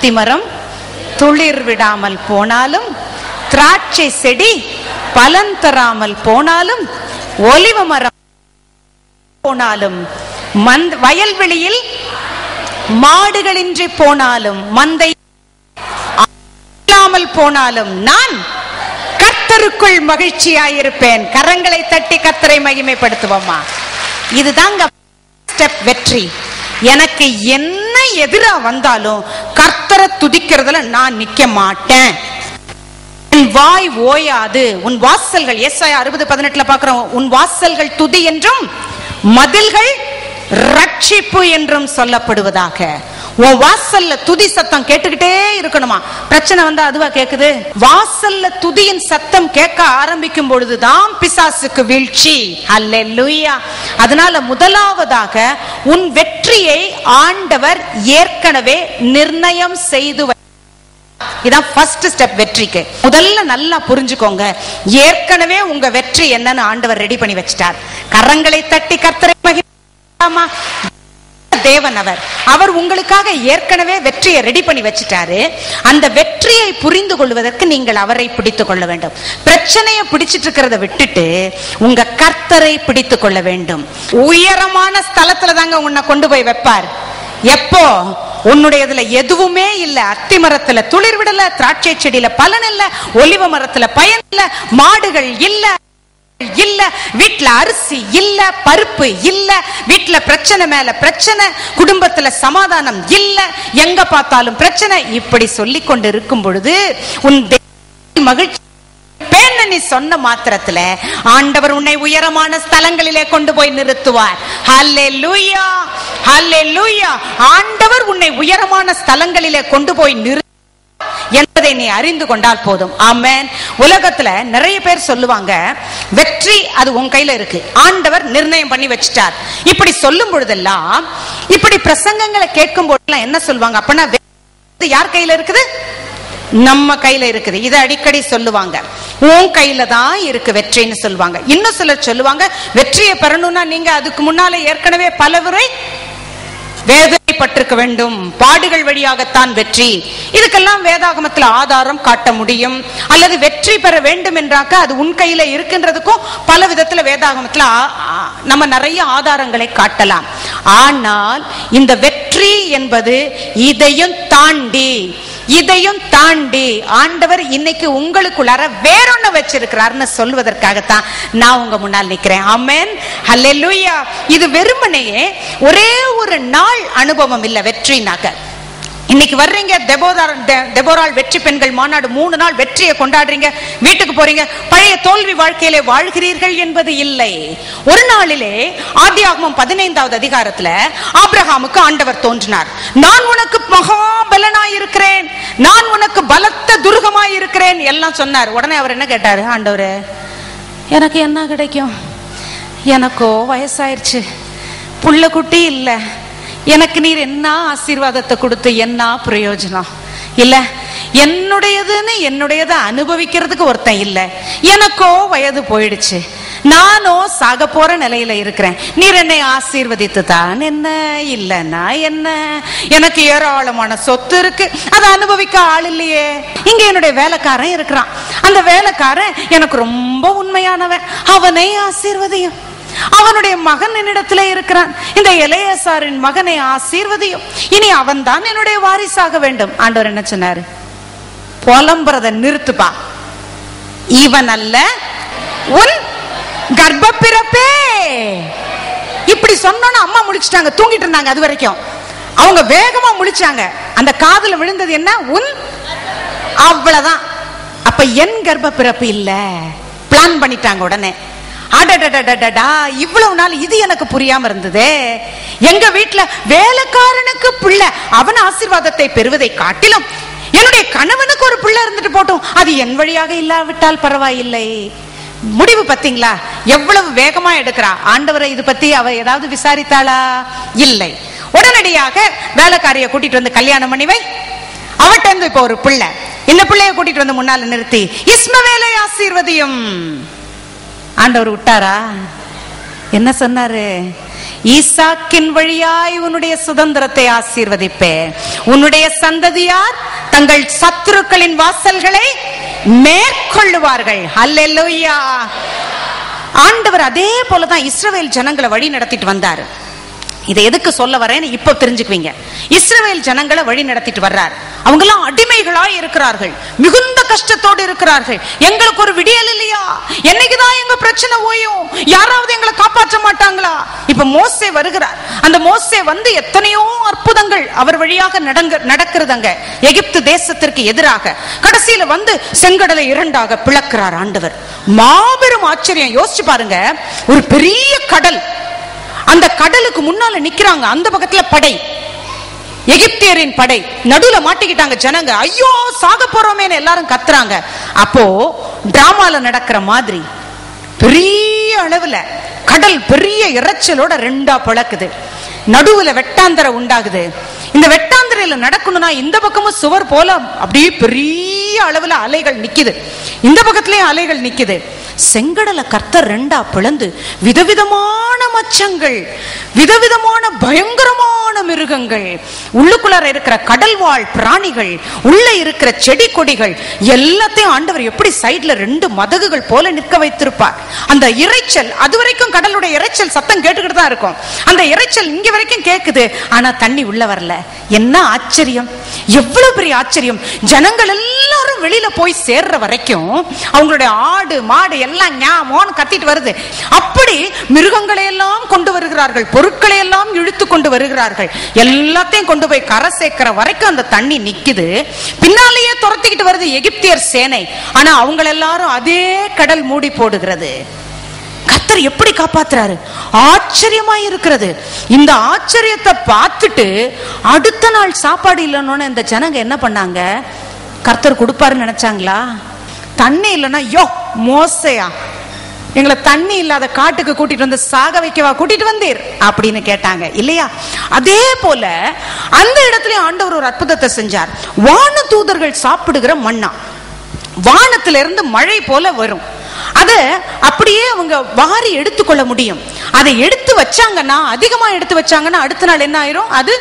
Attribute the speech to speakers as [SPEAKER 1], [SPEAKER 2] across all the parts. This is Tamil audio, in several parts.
[SPEAKER 1] அத்திமரம் துளிர் விடாமல் போனாலும், திராட்சை செடி பலன் தராமல் போனாலும், ஒலிவ மரம் போனாலும், வயல்வெளியில் மாடுகளின்றி போனாலும், மந்தை இல்லாமல் போனாலும், நான் கர்த்தருக்குள் மகிழ்ச்சியாயிருப்பேன். கரங்களை தட்டி கர்த்தரை மகிமைப்படுத்துவோமா? இதுதாங்க ஸ்டெப் வெற்றி. எனக்கு என்ன எதிரா வந்தாலும் கர்த்தரை துதிக்கிறதுல நான் நிக்க மாட்டேன். உன் வாய் ஓயாது, உன் வாசல்கள், ஏசாயா 60:18 பார்க்கிறோம், உன் வாசல்கள் துதி என்றும் மதில்கள் ரட்சிப்பு என்றும் சொல்லப்படுவதாக. உன் வாசல்ல துதி சத்தம் கேட்டுக்கிட்டே இருக்கணுமா? பிரச்சனை வந்தா அதுவா கேக்குது? வாசல்ல துதியின் சத்தம் கேட்க ஆரம்பிக்கும் பொழுதுதான் பிசாசுக்கு வீழ்ச்சி. அல்லேலூயா. அதனால முதலாவதாக உன் வெற்றியை ஆண்டவர் ஏற்கனவே நிர்ணயம் செய்து, இதான் ஃபர்ஸ்ட் ஸ்டெப் வெற்றிக்கு. முதல்ல நல்லா புரிஞ்சுக்கோங்க, ஏற்கனவே உங்க வெற்றி என்னன்னு ஆண்டவர் ரெடி பண்ணி வச்சிட்டார். கரங்களை தட்டி கர்த்தரை மகிமைப்படுத்துவோமா? தேவன் அவர் உங்களுக்காக ஏற்கனவே வெற்றியை ரெடி பண்ணி வச்சிட்டாரு. அந்த வெற்றியை புரிந்து கொள்வதற்கு நீங்கள் அவரை பிடித்துக் கொள்ள வேண்டும். பிரச்சனையை பிடிச்சிட்டு இருக்கிறத விட்டுட்டு உங்க கர்த்தரை பிடித்துக் கொள்ள வேண்டும். உயரமான ஸ்தலத்துல தாங்க உன்னை கொண்டு போய் வைப்பார். எப்போ? உன்னுடையதுல எதுவுமே இல்ல, அத்தி மரத்துல துளிர் விடல, திராட்சை செடியில பலன் இல்ல, ஒலிவ மரத்துல பயன் இல்ல, மாடுகள் இல்ல, வீட்டுல அரிசி இல்ல, பருப்பு இல்ல, வீட்டுல பிரச்சனை மேல பிரச்சனை, குடும்பத்துல சமாதானம் இல்ல, எங்க பார்த்தாலும் பிரச்சனை, இப்படி சொல்லிக் கொண்டு இருக்கும் பொழுது உன் மகிழ்ச்சி நீ சொன்ன மாத்திரத்துல ஆண்டவர் உன்னை உயரமான ஸ்தலங்களிலே கொண்டு போய் நிறுத்துவார். ஹல்லேலூயா, ஹல்லேலூயா. ஆண்டவர் உன்னை உயரமான ஸ்தலங்களிலே கொண்டு போய் நிறுத்த என்பதை நீ அறிந்து கொண்டால் போதும். ஆமென். உலகத்துல நிறைய பேர் சொல்லுவாங்க, வெற்றி அது உன் கையில இருக்கு, ஆண்டவர் நிர்ணயம் பண்ணி வச்சிட்டார். இப்படி சொல்லும் பொழுதெல்லாம், இப்படி பிரசங்கங்களை கேட்கும் போதெல்லாம் என்ன சொல்லுவாங்க? அப்பனா யார் கையில இருக்குது? நம்ம கையில இருக்குது. இதை அடிக்கடி சொல்லுவாங்க, உன் கையில தான் இருக்கு வெற்றின்னு சொல்லுவாங்க. இன்னும் சிலர் சொல்லுவாங்க, வெற்றியை பெறணும்னா நீங்க அதுக்கு முன்னால ஏற்கனவே பலவரை வேதனைப்பட்டிருக்க வேண்டும், பாடுகள் வழியாகத்தான் வெற்றி. இதுக்கெல்லாம் வேதாகமத்துல ஆதாரம் காட்ட முடியும். அல்லது வெற்றி பெற வேண்டும் என்றாக்க அது உன் கையில இருக்கின்றதுக்கும் பல விதத்துல வேதாகமத்துல நம்ம நிறைய ஆதாரங்களை காட்டலாம். ஆனால் இந்த வெற்றி என்பது இதையும் தாண்டி ஆண்டவர் இன்னைக்கு உங்களுக்குள்ளார வேறொன்னு வச்சிருக்கிறார்னு சொல்வதற்காகத்தான் நான் உங்க முன்னால் நிக்கிறேன். ஆமென், ஹல்லேலூயா. இது வெறுமனையே ஒரே ஒரு நாள் அனுபவம் இல்ல வெற்றினாக்க. இன்னைக்கு வர்றீங்க, தெபோராள் வெற்றி பெண்கள் மாநாடு 3 நாள் வெற்றியை கொண்டாடுறீங்க, வீட்டுக்கு போறீங்க, பழைய தோல்வி வாழ்க்கையிலே வாழ்கிறீர்கள் என்பது இல்லை. ஒரு நாளிலே ஆதியாகமம் 15வது அதிகாரத்துல ஆபிரகாமுக்கு ஆண்டவர் தோன்றினார். நான் உனக்கு மகாபலனாயிருக்கிறேன், நான் உனக்கு பலத்த துர்கமாயிருக்கிறேன் எல்லாம் சொன்னார். உடனே அவர் என்ன கேட்டாரு? ஆண்டவரே, எனக்கு என்ன கிடைக்கும்? எனக்கோ வயசாயிருச்சு, புள்ள குட்டி இல்ல, எனக்கு நீர் என்ன ஆசீர்வாதத்தை கொடுத்து என்ன பிரயோஜனம்? இல்ல, என்னுடையதை அனுபவிக்கிறதுக்கு ஒருத்தன் இல்ல, எனக்கோ வயது போயிடுச்சு, நானோ சாக போற நிலையில இருக்கிறேன், நீர் என்னை ஆசீர்வதித்து தான் என்ன, இல்லன்னா என்ன, எனக்கு ஏராளமான சொத்து இருக்கு, அதை அனுபவிக்க ஆள் இல்லையே. இங்க என்னுடைய வேலைக்காரன் இருக்கிறான், அந்த வேலைக்காரன் எனக்கு ரொம்ப உண்மையானவன், அவனை ஆசீர்வதியும். அவனுடைய மகன் என்னிடத்திலே இருக்கிறான், இந்த எலெயாசாரின் மகனை ஆசீர்வதியும், இனி அவன் தான் என்னுடைய வாரிசாக வேண்டும். ஆண்டவர் என்ன சொன்னாரு? புலம்புறத நிறுத்துப்பா, இவன் அல்ல உன் கர்ப்ப பிறப்பே. இப்படி சொன்னோன்னு அம்மா முடிச்சிட்டாங்க, தூங்கிட்டு இருந்தாங்க அது வரைக்கும். அவங்க வேகமா முடிச்சாங்க, அந்த காதுல விழுந்தது என்ன? உன். அவ்வளவுதான். அப்ப என் கர்ப்ப பிறப்பு இல்ல, பிளான் பண்ணிட்டாங்க உடனே. அடடடடடா, இவ்வளவு நாள் இது எனக்கு புரியாம இருந்தது. எங்க வீட்டுல வேலைக்காரனுக்கு பிள்ளை, அவன் ஆசீர்வாதத்தை பெறுவதை காட்டிலும் என்னுடைய கணவனுக்கு ஒரு பிள்ளை இருந்துட்டு போட்டும், அது என் வழியாக இல்லாவிட்டால் பரவாயில்லை. முடிவு பத்தீங்களா? எவ்வளவு வேகமா எடுக்கிறா. ஆண்டவரை இது பத்தி அவ ஏதாவது விசாரித்தாளா? இல்லை. உடனடியாக வேலைக்காரிய கூட்டிட்டு வந்து கல்யாணம் பண்ணி வை, அவட்ட இருந்து இப்ப ஒரு பிள்ளை, இந்த பிள்ளைய கூட்டிட்டு வந்து முன்னால நிறுத்தி இஸ்மவேலை ஆசீர்வதியும். ஆண்டவர் விட்டாரா? என்ன சொன்னாரு? ஈசாக்கின் வழியாய் உன்னுடைய சுதந்திரத்தை ஆசீர்வதிப்பேன். உன்னுடைய சந்ததியார் தங்கள் சத்துருக்களின் வாசல்களை மேற்கொள்ளுவார்கள். அல்லேலூயா. ஆண்டவர் அதே போலதான் இஸ்ரவேல் ஜனங்களை வழி நடத்திட்டு வந்தாரு. இதை எதுக்கு சொல்ல வரேன்னு இப்ப தெரிஞ்சுக்குவீங்க. இஸ்ரவேல் ஜனங்களை வழி நடத்திட்டு வர்றார். அவங்க எல்லாம் அடிமைகளாய் இருக்கிறார்கள், மிகுந்த கஷ்டத்தோடு இருக்கிறார்கள். எங்களுக்கு ஒரு விடியல் இல்லையா? என்னைக்குதான் எங்க பிரச்சனை ஓயும்? யாராவது எங்களை காப்பாற்ற மாட்டாங்களா? இப்ப மோசே வருகிறார். அந்த மோசே வந்து எத்தனையோ அற்புதங்கள் அவர் வழியாக நடக்கிறதுங்க எகிப்து தேசத்திற்கு எதிராக. கடைசியில வந்து செங்கடலை இரண்டாக பிளக்கிறார் ஆண்டவர். மாபெரும் ஆச்சரியம். யோசிச்சு பாருங்க, ஒரு பெரிய கடல், அந்த கடலுக்கு முன்னால நிக்கிறாங்க. அந்த பக்கத்துல படை, எகிப்தியரின் படை. நடுவுல மாட்டிக்கிட்டாங்க ஜனங்க. ஐயோ சாக போறோமேன்னு எல்லாரும் கத்துறாங்க. அப்போ டிராமால நடக்கிற மாதிரி பெரிய அளவுல கடல் பெரிய இறைச்சலோட ரெண்டா பிளக்குது. நடுவுல வெட்டாந்தரை உண்டாகுது. இந்த வெட்டாந்தரையில நடக்கணும்னா இந்த பக்கமும் சுவர் போல அப்படியே பெரிய அளவுல அலைகள் நிக்குது, இந்த பக்கத்திலயும் அலைகள் நிக்குது. செங்கடலை கர்த்தர் ரெண்டா பிளந்து விதவிதமான மச்சங்கள், விதவிதமான பயங்கரமான மிருகங்கள், உள்ளுக்குள்ளார இருக்கிற கடல்வாழ் பிராணிகள், உள்ள இருக்கிற செடி கொடிகள் எல்லாத்தையும் ஆண்டவர் எப்படி சைட்ல ரெண்டு மதகுகள் போல நிற்க வைத்திருப்பார். அந்த இறைச்சல், அது வரைக்கும் கடலுடைய இறைச்சல் சத்தம் கேட்டுக்கிட்டு தான் இருக்கும். அந்த இறைச்சல் இங்க வரைக்கும் கேக்குது, ஆனா தண்ணி உள்ள வரல. என்ன ஆச்சரியம், எவ்வளவு பெரிய ஆச்சரியம். ஜனங்கள் எல்லாரும் வெளியில போய் சேர்ற வரைக்கும் அவங்களுடைய ஆடு மாடு எல்லாம் ஞாமோன்னு கத்திட்டு வருது. அப்படி மிருகங்களை எல்லாம் கொண்டு வருகிறார்கள், பொருட்களை எல்லாம் இழுத்து கொண்டு வருகிறார்கள். எல்லாத்தையும் கொண்டு போய் கரை சேர்க்கிற வரைக்கும் அந்த தண்ணி நிக்குது. பின்னாலேயே துரத்திக்கிட்டு வருது எகிப்தியர் சேனை. ஆனா அவங்க எல்லாரும் அதே கடல் மூடி போடுகிறது. கர்த்தர் எப்படி காப்பாத்துறாரு, ஆச்சரியமா இருக்கிறது. இந்த ஆச்சரியத்தை பார்த்துட்டு அடுத்த நாள் சாப்பாடு இல்லைன்னு இந்த ஜனங்க என்ன பண்ணாங்க? கர்த்தர் கொடுப்பாருன்னு நினைச்சாங்களா? தண்ணி இல்லைன்னா, யோ மோசையா எங்களை தண்ணி இல்லாத காட்டுக்கு கூட்டிட்டு வந்து சாக வைக்கவா கூட்டிட்டு வந்தீர் அப்படின்னு கேட்டாங்க இல்லையா? அதே போல அந்த இடத்துல ஆண்டவர் ஒரு அற்புதத்தை செஞ்சார். வான தூதர்கள் சாப்பிடுகிற மன்னா வானத்திலிருந்து மழை போல வரும். அத அப்படியே அவங்க வாரி எடுத்துக்கொள்ள முடியும். அதை எடுத்து வச்சாங்கன்னா, அதிகமா எடுத்து வச்சாங்கன்னா அடுத்த நாள் என்ன ஆயிரும்? அது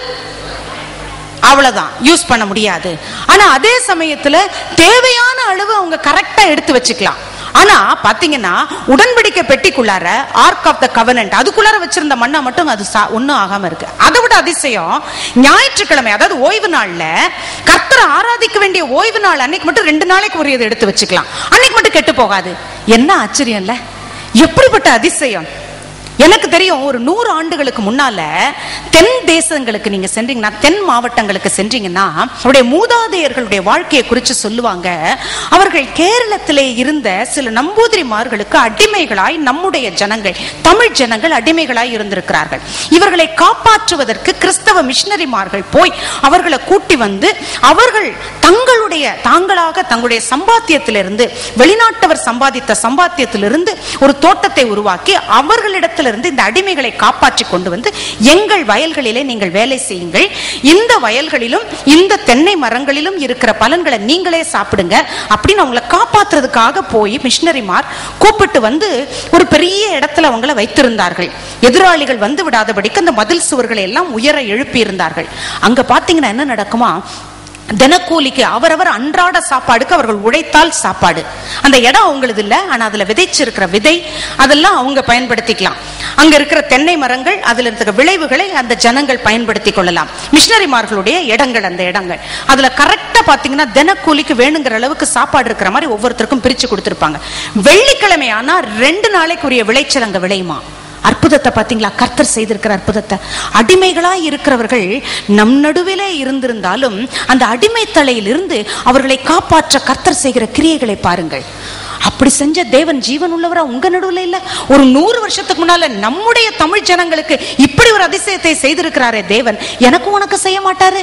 [SPEAKER 1] அவ்வளவுதான், யூஸ் பண்ண முடியாது. ஆனா அதே சமயத்துல தேவையான அளவு அவங்க கரெக்டா எடுத்து வச்சுக்கலாம். ஆனா பாத்தீங்கன்னா உடன்படிக்கை பெட்டிக்குள்ளார ஆர்க் ஆஃப் த கவனன்ட் அதுக்குள்ளார வச்சிருந்த மண்ணா மட்டும் அது ஒன்னும் ஆகாம இருக்கு. அதை விட அதிசயம், ஞாயிற்றுக்கிழமை அதாவது ஓய்வு நாள்ல கர்த்தரை ஆராதிக்க வேண்டிய ஓய்வு நாள் அன்னைக்கு மட்டும் 2 நாளைக்கு உரியதை எடுத்து வச்சுக்கலாம். அன்னைக்கு மட்டும் கெட்டு போகாது. என்ன ஆச்சரியம் இல்ல? எப்படிப்பட்ட அதிசயம். எனக்கு தெரியும், ஒரு 100 ஆண்டுகளுக்கு முன்னால தென் தேசங்களுக்கு நீங்க சென்றீங்கன்னா, தென் மாவட்டங்களுக்கு சென்றீங்கன்னா அவருடைய மூதாதையர்களுடைய வாழ்க்கையை குறித்து சொல்லுவாங்க. அவர்கள் கேரளத்திலே இருந்த சில நம்பூதிரிமார்களுக்கு அடிமைகளாய் நம்முடைய ஜனங்கள், தமிழ் ஜனங்கள் அடிமைகளாய் இருந்திருக்கிறார்கள். இவர்களை காப்பாற்றுவதற்கு கிறிஸ்தவ மிஷனரிமார்கள் போய் அவர்களை கூட்டி வந்து அவர்கள் தாங்களாக தங்களுடைய சம்பாத்தியத்திலிருந்து, வெளிநாட்டவர் சம்பாதித்த சம்பாத்தியத்திலிருந்து ஒரு தோட்டத்தை உருவாக்கி அவர்களிடத்தில் இந்த அடிமைகளை காப்பாற்றி கொண்டு வந்து எங்கள் வயல்களிலே நீங்கள் வேலை செய்யுங்கள், இந்த வயல்களிலும் இந்த தென்னை மரங்களிலும் இருக்கிற பலன்களை நீங்களே சாப்பிடுங்க அப்படின்னு அவங்களை காப்பாற்றுறதுக்காக போய் மிஷனரிமார் கூப்பிட்டு வந்து ஒரு பெரிய இடத்துல அவங்களை வைத்திருந்தார்கள். எதிராளிகள் வந்து விடாதபடிக்கு அந்த மதில் சுவர்களை எல்லாம் உயர எழுப்பி இருந்தார்கள். அங்க பாத்தீங்கன்னா என்ன நடக்குமா? தினக்கூலிக்கு அவரவர் அன்றாட சாப்பாடுக்கு அவர்கள் உழைத்தால் சாப்பாடு. அந்த இடம் அவங்களது இல்ல, ஆனா அதுல விதைச்சிருக்கிற விதை அதெல்லாம் அவங்க பயன்படுத்திக்கலாம். அங்க இருக்கிற தென்னை மரங்கள், அதுல இருக்கிற விளைவுகளை அந்த ஜனங்கள் பயன்படுத்திக் கொள்ளலாம். மிஷனரிமார்களுடைய இடங்கள், அந்த இடங்கள் அதுல கரெக்டா பாத்தீங்கன்னா தினக்கூலிக்கு வேணுங்கிற அளவுக்கு சாப்பாடு இருக்கிற மாதிரி ஒவ்வொருத்தருக்கும் பிரிச்சு கொடுத்திருப்பாங்க. வெள்ளிக்கிழமை ஆனா 2 நாளைக்குரிய விளைச்சல் அங்க விளையுமா? அற்புதத்தை பாத்தீங்களா? கர்த்தர் செய்திருக்கிற அற்புதத்தை. அடிமைகளாய் இருக்கிறவர்கள் நம் நடுவிலே இருந்திருந்தாலும் அந்த அடிமை தலையில் இருந்து அவர்களை காப்பாற்ற கர்த்தர் செய்கிற கிரியைகளை பாருங்கள். அப்படி செஞ்ச தேவன் ஜீவன் உள்ளவரா உங்க நடுவில் இல்ல? ஒரு 100 வருஷத்துக்கு முன்னால நம்முடைய தமிழ் ஜனங்களுக்கு இப்படி ஒரு அதிசயத்தை செய்திருக்கிறாரே தேவன், எனக்கும் உனக்கு செய்ய மாட்டாரு?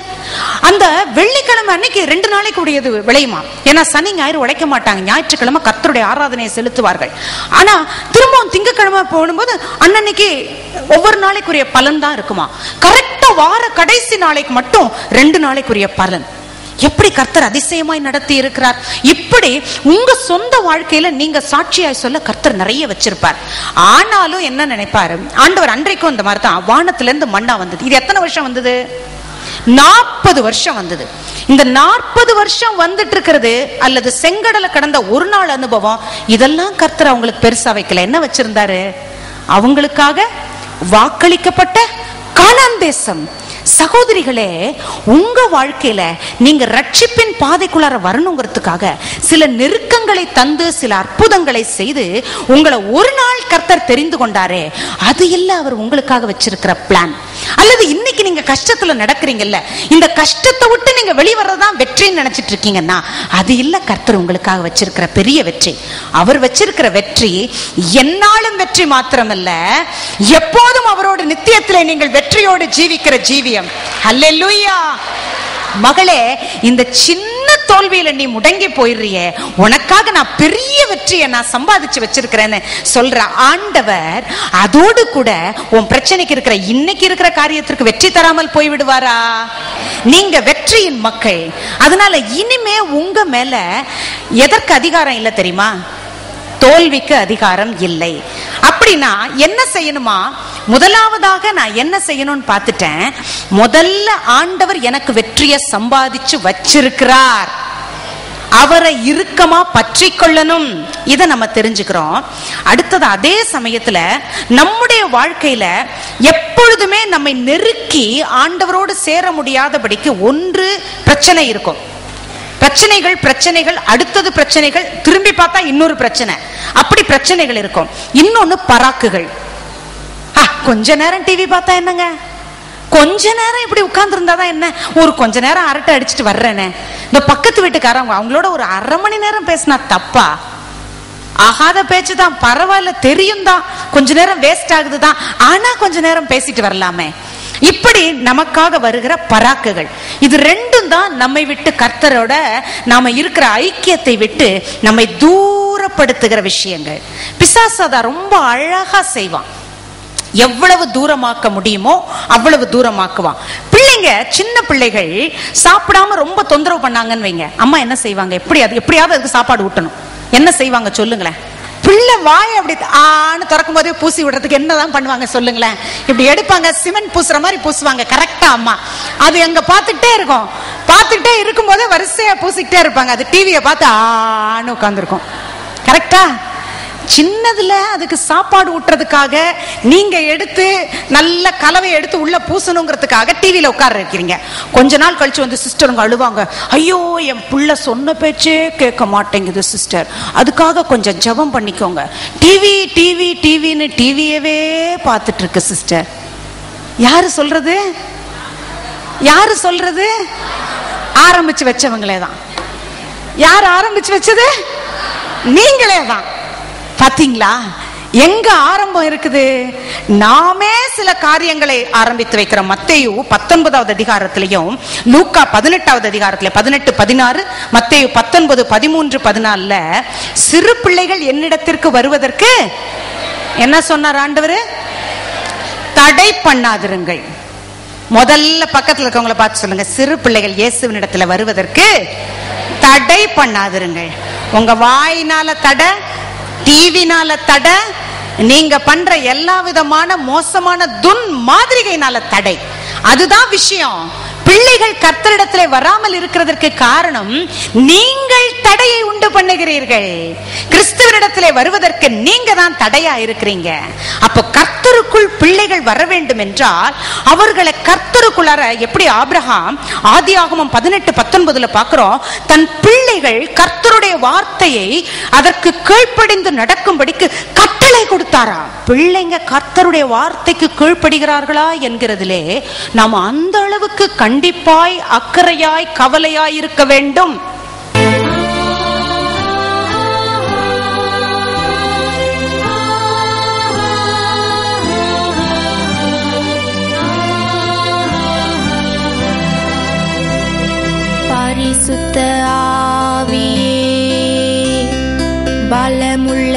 [SPEAKER 1] அந்த வெள்ளிக்கிழமை அன்னைக்கு 2 நாளைக்கு உடையது விளையுமா? ஏன்னா சனி ஞாயிறு உழைக்க மாட்டாங்க, ஞாயிற்றுக்கிழமை கர்த்தருடைய ஆராதனையை செலுத்துவார்கள். ஆனா திரும்பவும் திங்கக்கிழமை போடும்போது அன்னைக்கு ஒவ்வொரு நாளைக்குரிய பலன் தான் இருக்குமா? கரெக்டா வார கடைசி நாளைக்கு மட்டும் 2 நாளைக்குரிய பலன். எப்படி கர்த்தர் அதிசயமாய் நடத்தி இருக்கிறார். இப்படி உங்க சொந்த வாழ்க்கையில நீங்க சாட்சியாய் சொல்ல கர்த்தர் நிறைய வச்சிருப்பார். ஆனாலும் என்ன நினைப்பாரு ஆண்டவர், அன்றைக்கும் இந்த மாதிரி தான் வானத்துல இருந்து மண்ணா வந்தது. இது எத்தனை வருஷம் வந்தது? 40 வருஷம் வந்தது. இந்த 40 வருஷம் வந்துட்டு இருக்கிறது அல்லது செங்கடலை கடந்த ஒரு நாள் அனுபவம், இதெல்லாம் கர்த்தர் அவங்களுக்கு பெருசா வைக்கல. என்ன வச்சிருந்தாரு? அவங்களுக்காக வாக்களிக்கப்பட்ட கானான் தேசம். சகோதரிகளே, உங்க வாழ்க்கையில நீங்க ரட்சிப்பின் பாதைக்குள்ளார வரணுங்கிறதுக்காக சில நெருக்கங்களை தந்து சில அற்புதங்களை செய்து உங்களை ஒரு நாள் கர்த்தர் தெரிந்து கொண்டாரே, அது இல்ல அவர் உங்களுக்காக வச்சிருக்கிற பிளான். அல்லது இன்னைக்கு நீங்க கஷ்டத்துல நடக்கிறீங்கல்ல, இந்த கஷ்டத்தை விட்டு நீங்க வெளிவரதான் வெற்றின்னு நினைச்சிட்டு இருக்கீங்கன்னா அது இல்ல கர்த்தர் உங்களுக்காக வச்சிருக்கிற பெரிய வெற்றி. அவர் வச்சிருக்கிற வெற்றி என்னாலும் வெற்றி மாத்திரமல்ல, எப்போதும் அவரோடு நித்தியத்திலே நீங்கள் வெற்றியோடு ஜீவிக்கிற ஜீவியம். ஹல்லேலூயா. மகளே, இந்த சின்ன தோல்வியில நீ முடங்கி போயிடுறியே, உனக்காக நான் பெரிய வெற்றியை நான் சம்பாதிச்சு வச்சிருக்கிறேன்னு சொல்ற ஆண்டவர் அதோடு கூட உன் பிரச்சனைக்கு இருக்கிற இன்னைக்கு இருக்கிற காரியத்திற்கு வெற்றி தராமல் போய்விடுவாரா? நீங்க வெற்றியின் மக்கள். அதனால இனிமே உங்க மேல எதற்கு அதிகாரம் இல்லை தெரியுமா? தோல்விக்கு அதிகாரம் இல்லை. அப்படின்னா என்ன செய்யணுமா? முதலாவதாக நான் என்ன செய்யணும்னு பார்த்துட்டேன். முதல்ல ஆண்டவர் எனக்கு வெற்றியை சம்பாதிச்சு வச்சிருக்கிறார், அவரை இறுக்கமா பற்றி கொள்ளணும். இதை நம்ம தெரிஞ்சுக்கிறோம். அடுத்தது, அதே சமயத்துல நம்முடைய வாழ்க்கையில எப்பொழுதுமே நம்மை நெருக்கி ஆண்டவரோடு சேர முடியாதபடிக்கு ஒன்று பிரச்சனை இருக்கும். பிரச்சனைகள் அடுத்தது பிரச்சனைகள், திரும்பி பார்த்தா இன்னொரு பிரச்சனை, அப்படி பிரச்சனைகள் இருக்கும். இன்னொன்னு பராக்குகள். கொஞ்ச நேரம் டிவி பார்த்தா என்னங்க, கொஞ்ச நேரம் இப்படி உட்கார்ந்து இருந்தாதான் என்ன, ஒரு கொஞ்ச நேரம் அரட்டை அடிச்சுட்டு வர்றேனே, இந்த பக்கத்து வீட்டுக்காரங்க அவங்களோட ஒரு அரை மணி நேரம் பேசினா தப்பா? ஆகாத பேச்சுதான், பரவாயில்ல, தெரியும் தான், கொஞ்ச நேரம் வேஸ்ட் ஆகுதுதான், ஆனா கொஞ்ச நேரம் பேசிட்டு வரலாமே. இப்படி நமக்காக வருகிற பராக்குகள், இது ரெண்டும் தான் நம்மை விட்டு கர்த்தரோட நாம இருக்கிற ஐக்கியத்தை விட்டு நம்மை தூரப்படுத்துகிற விஷயங்கள். பிசாசு அதை ரொம்ப அழகா செய்வான். எவ்வளவு தூரமாக்க முடியுமோ அவ்வளவு தூரமாக்குவான். பிள்ளைங்க, சின்ன பிள்ளைகள் சாப்பிடாம ரொம்ப தொந்தரவு பண்ணாங்கன்னு வைங்க, அம்மா என்ன செய்வாங்க? எப்படியாவது அதுக்கு சாப்பாடு ஊட்டணும். என்ன செய்வாங்க சொல்லுங்களேன்? பிள்ளை வாய் அப்படி ஆன்னு திறக்கும் போதே பூசி விடுறதுக்கு என்னதான் பண்ணுவாங்க சொல்லுங்களேன்? இப்படி எடுப்பாங்க, சிமெண்ட் பூசுற மாதிரி பூசுவாங்க. கரெக்டா அம்மா அது எங்க பார்த்துக்கிட்டே இருக்கும். பார்த்துக்கிட்டே இருக்கும் போதே வரிசையா பூசிக்கிட்டே இருப்பாங்க. அது டிவியை பார்த்து ஆன்னு உட்காந்துருக்கும். கரெக்டா? சின்னதுல அதுக்கு சாப்பாடு ஊட்டுறதுக்காக நீங்க எடுத்து நல்ல கலவை எடுத்து உள்ள பூசணுங்கிறதுக்காக டிவியில உட்கார இருக்கிறீங்க. கொஞ்ச நாள் கழிச்சு வந்து சிஸ்டருங்க அழுவாங்க, ஐயோ என் புள்ள சொன்ன பேச்சே கேட்க மாட்டேங்குது சிஸ்டர், அதுக்காக கொஞ்சம் ஜெபம் பண்ணிக்கோங்க. டிவி டிவி டிவின்னு டிவியவே பார்த்துட்டு இருக்கு சிஸ்டர். யாரு சொல்றது? யாரு சொல்றது? ஆரம்பிச்சு வச்சவங்களே தான். யார் ஆரம்பிச்சு வச்சது? நீங்களே தான். பாத்தீங்களா எங்க ஆரம்பம் இருக்குது? நாமே சில காரியங்களை ஆரம்பித்து வைக்கிறோம். மத்தேயு 19வது அதிகாரத்திலையும் லூக்கா 18வது அதிகாரத்திலே 18, 16, மத்தேயு 19, 13, 14 சிறு பிள்ளைகள் என்னிடத்திற்கு வருவதற்கு என்ன சொன்னார் ஆண்டவர்? தடை பண்ணாதிருங்கள். முதல்ல பக்கத்துல இருக்கவங்களை பார்த்து சொல்லுங்க, சிறு பிள்ளைகள் இயேசுவின் இடத்துல வருவதற்கு தடை பண்ணாதிருங்கள். உங்க வாயினால தடை, டிவினால தடை, நீங்க பண்ற எல்லா விதமான மோசமான துன் மாதிரிகைனால தடை. அதுதான் விஷயம். பிள்ளைகள் கர்த்தரிடத்திலே வராமல் இருக்கிறதற்கு காரணம் நீங்கள் தடையை உண்டு பண்ணுகிறீர்கள். கிறிஸ்துவனிடத்திலே வருவதற்கு நீங்க தான் தடையா இருக்கிறீங்க. அப்போ கர்த்தருக்குள் பிள்ளைகள் வர வேண்டும் என்றால் அவர்களை கர்த்தருக்குள்ளார, எப்படி ஆபிரகாம் ஆதியாகமம் 18, 19 பார்க்கிறோம், தன் பிள்ளைகள் கர்த்தருடைய வார்த்தையை அதற்கு கீழ்ப்படிந்து நடக்கும்படிக்கு கட்டளை கொடுத்தாரா. பிள்ளைங்க கர்த்தருடைய வார்த்தைக்கு கீழ்ப்படுகிறார்களா என்கிறதிலே நாம் அந்த அளவுக்கு கண்டிப்பாய் அக்கறையாய் கவலையாய் இருக்க வேண்டும்.
[SPEAKER 2] பரிசுத்த ஆவியே, பலமுள்ள